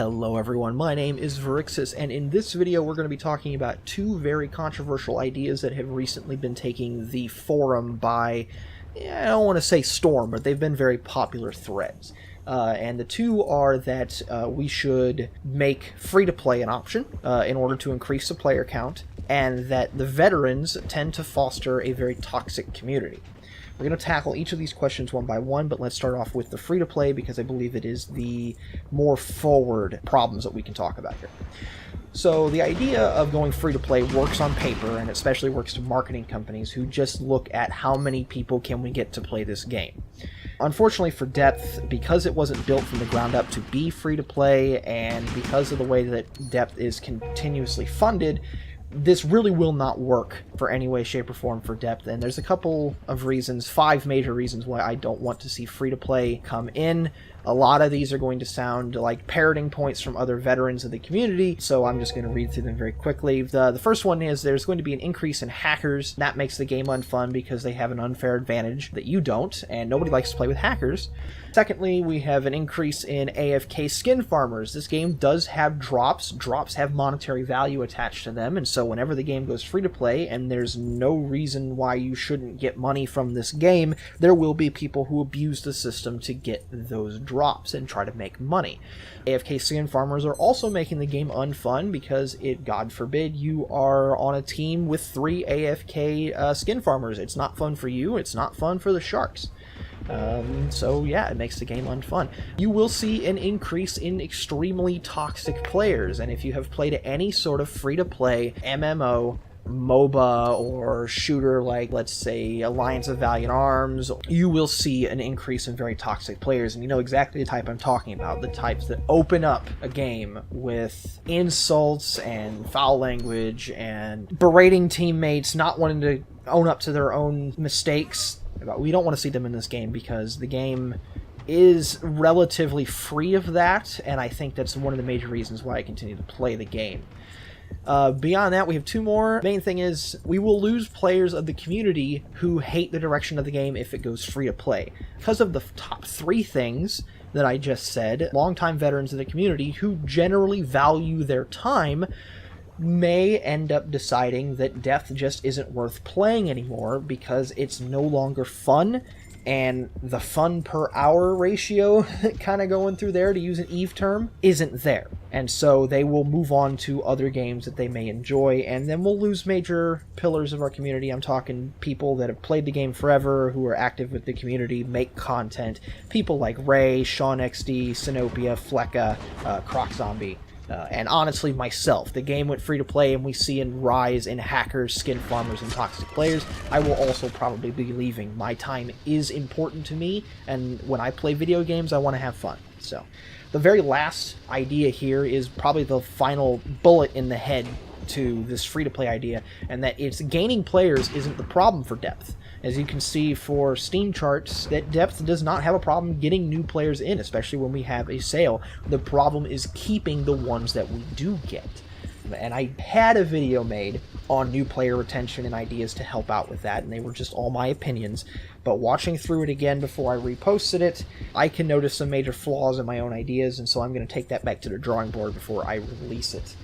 Hello everyone, my name is Verixis, and in this video we're going to be talking about two very controversial ideas that have recently been taking the forum by, I don't want to say storm, but they've been very popular threads. And the two are that we should make free-to-play an option in order to increase the player count, and that the veterans tend to foster a very toxic community. We're going to tackle each of these questions one by one, but let's start off with the free-to-play because I believe it is the more forward problems that we can talk about here. So the idea of going free-to-play works on paper, and especially works to marketing companies who just look at how many people can we get to play this game. Unfortunately for Depth, because it wasn't built from the ground up to be free-to-play, and because of the way that Depth is continuously funded, this really will not work for any way, shape, or form for Depth, and there's a couple of reasons, 5 major reasons why I don't want to see free-to-play come in. A lot of these are going to sound like parroting points from other veterans of the community, so I'm just going to read through them very quickly. The first one is there's going to be an increase in hackers. That makes the game unfun because they have an unfair advantage that you don't, and nobody likes to play with hackers. Secondly, we have an increase in AFK skin farmers. This game does have drops. Drops have monetary value attached to them, and so whenever the game goes free-to-play, and there's no reason why you shouldn't get money from this game, there will be people who abuse the system to get those drops and try to make money. AFK skin farmers are also making the game unfun because God forbid, you are on a team with 3 AFK skin farmers. It's not fun for you, it's not fun for the sharks. So yeah, it makes the game unfun. You will see an increase in extremely toxic players, and if you have played any sort of free-to-play MMO, MOBA, or shooter like, let's say, Alliance of Valiant Arms, you will see an increase in very toxic players, and you know exactly the type I'm talking about, the types that open up a game with insults and foul language and berating teammates, not wanting to own up to their own mistakes. We don't want to see them in this game because the game is relatively free of that, and I think that's one of the major reasons why I continue to play the game. Beyond that, we have 2 more. Main thing is we will lose players of the community who hate the direction of the game if it goes free to play. Because of the top 3 things that I just said, longtime veterans of the community who generally value their time may end up deciding that Depth just isn't worth playing anymore because it's no longer fun, and the fun per hour ratio kind of going through there, to use an Eve term, isn't there. And so they will move on to other games that they may enjoy, and then we'll lose major pillars of our community. I'm talking people that have played the game forever, who are active with the community, make content. People like Ray, Sean XD, Sinopia, Flecka, Croc Zombie. And honestly, myself. The game went free-to-play, and we see a rise in hackers, skin farmers, and toxic players. I will also probably be leaving. My time is important to me, and when I play video games, I want to have fun. So, the very last idea here is probably the final bullet in the head to this free-to-play idea, and that it's gaining players isn't the problem for Depth. As you can see for Steam charts, that Depth does not have a problem getting new players in, especially when we have a sale. The problem is keeping the ones that we do get. And I had a video made on new player retention and ideas to help out with that, and they were just all my opinions. But watching through it again before I reposted it, I can notice some major flaws in my own ideas, and so I'm going to take that back to the drawing board before I release it.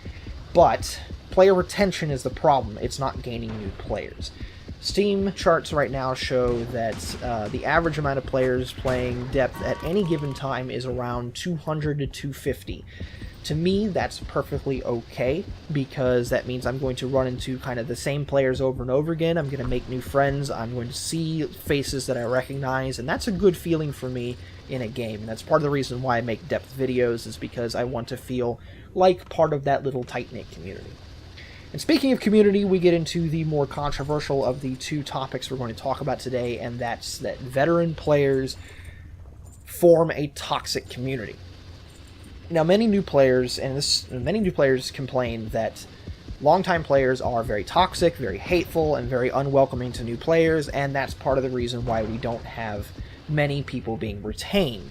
But player retention is the problem. It's not gaining new players. Steam charts right now show that the average amount of players playing Depth at any given time is around 200 to 250. To me, that's perfectly okay, because that means I'm going to run into kind of the same players over and over again. I'm going to make new friends. I'm going to see faces that I recognize, and that's a good feeling for me in a game. And that's part of the reason why I make Depth videos, is because I want to feel like part of that little tight-knit community. And speaking of community, we get into the more controversial of the 2 topics we're going to talk about today, and that's that veteran players form a toxic community. Now, many new players complain that longtime players are very toxic, very hateful, and very unwelcoming to new players, and that's part of the reason why we don't have many people being retained.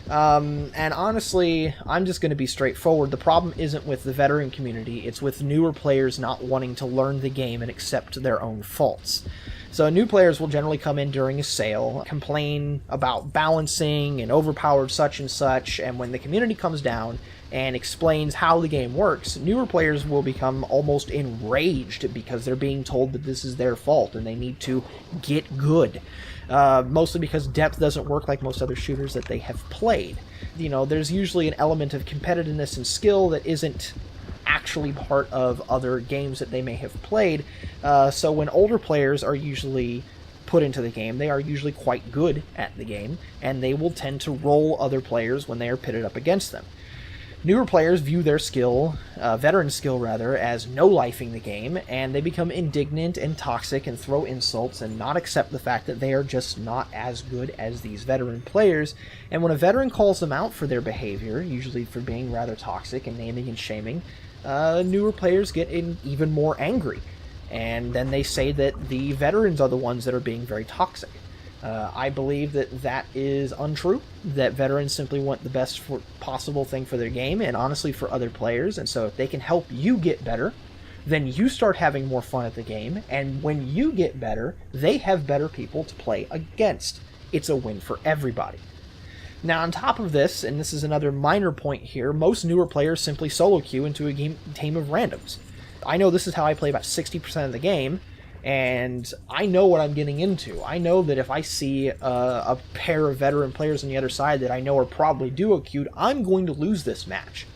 And honestly, I'm just going to be straightforward. The problem isn't with the veteran community, it's with newer players not wanting to learn the game and accept their own faults. So new players will generally come in during a sale, complain about balancing and overpowered such and such, and when the community comes down and explains how the game works, newer players will become almost enraged because they're being told that this is their fault and they need to get good. Mostly because depth doesn't work like most other shooters that they have played. You know, there's usually an element of competitiveness and skill that isn't actually part of other games that they may have played. So when older players are usually put into the game, they are usually quite good at the game, and they will tend to roll other players when they are pitted up against them. Newer players view their skill, veteran skill rather, as no-lifing the game, and they become indignant and toxic and throw insults and not accept the fact that they are just not as good as these veteran players. And when a veteran calls them out for their behavior, usually for being rather toxic and naming and shaming, newer players get even more angry. And then they say that the veterans are the ones that are being very toxic. I believe that that is untrue, that veterans simply want the best possible thing for their game and honestly for other players, and so if they can help you get better, then you start having more fun at the game, and when you get better, they have better people to play against. It's a win for everybody. Now on top of this, and this is another minor point here, most newer players simply solo queue into a team of randoms. I know this is how I play about 60% of the game, and I know what I'm getting into. I know that if I see a pair of veteran players on the other side that I know are probably duo queued, I'm going to lose this match.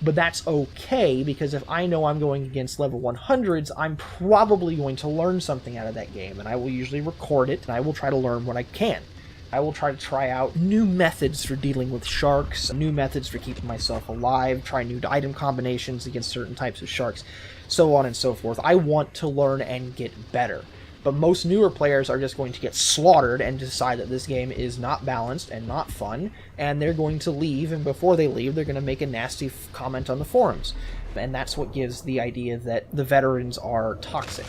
But that's okay, because if I know I'm going against level 100s, I'm probably going to learn something out of that game, and I will usually record it, and I will try to learn what I can. I will try to try out new methods for dealing with sharks, new methods for keeping myself alive, try new item combinations against certain types of sharks, so on and so forth. I want to learn and get better. But most newer players are just going to get slaughtered and decide that this game is not balanced and not fun, and they're going to leave, and before they leave, they're going to make a nasty comment on the forums. And that's what gives the idea that the veterans are toxic.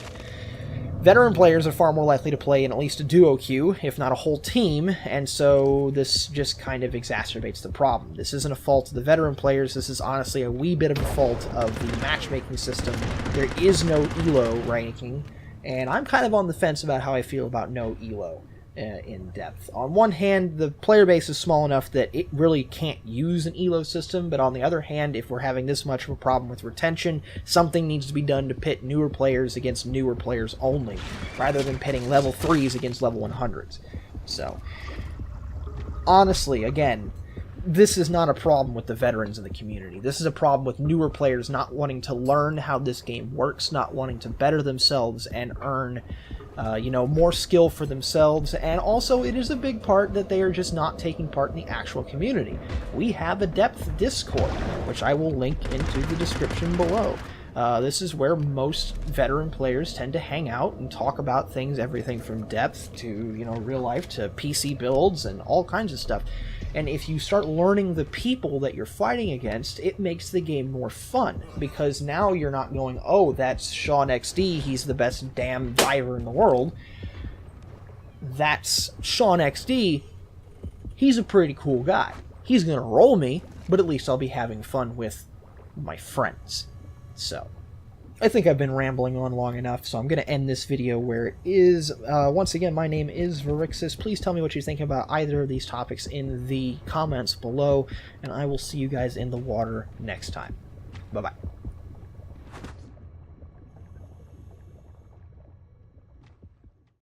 Veteran players are far more likely to play in at least a duo queue, if not a whole team, and so this just kind of exacerbates the problem. This isn't a fault of the veteran players, this is honestly a wee bit of a fault of the matchmaking system. There is no ELO ranking, and I'm kind of on the fence about how I feel about no ELO in depth. On one hand, the player base is small enough that it really can't use an ELO system, but on the other hand, if we're having this much of a problem with retention, something needs to be done to pit newer players against newer players only, rather than pitting level 3s against level 100s. So, honestly, again, this is not a problem with the veterans of the community. This is a problem with newer players not wanting to learn how this game works, not wanting to better themselves and earn more skill for themselves, and also it is a big part that they are just not taking part in the actual community. We have a depth Discord, which I will link into the description below. This is where most veteran players tend to hang out and talk about things, everything from depth to, real life to PC builds and all kinds of stuff. And if you start learning the people that you're fighting against, it makes the game more fun, because now you're not going, oh, that's Sean XD, he's the best damn diver in the world. That's Sean XD, he's a pretty cool guy. He's gonna roll me, but at least I'll be having fun with my friends. So, I think I've been rambling on long enough, so I'm going to end this video where it is. Once again, my name is Verixis. Please tell me what you think about either of these topics in the comments below, and I will see you guys in the water next time. Bye-bye.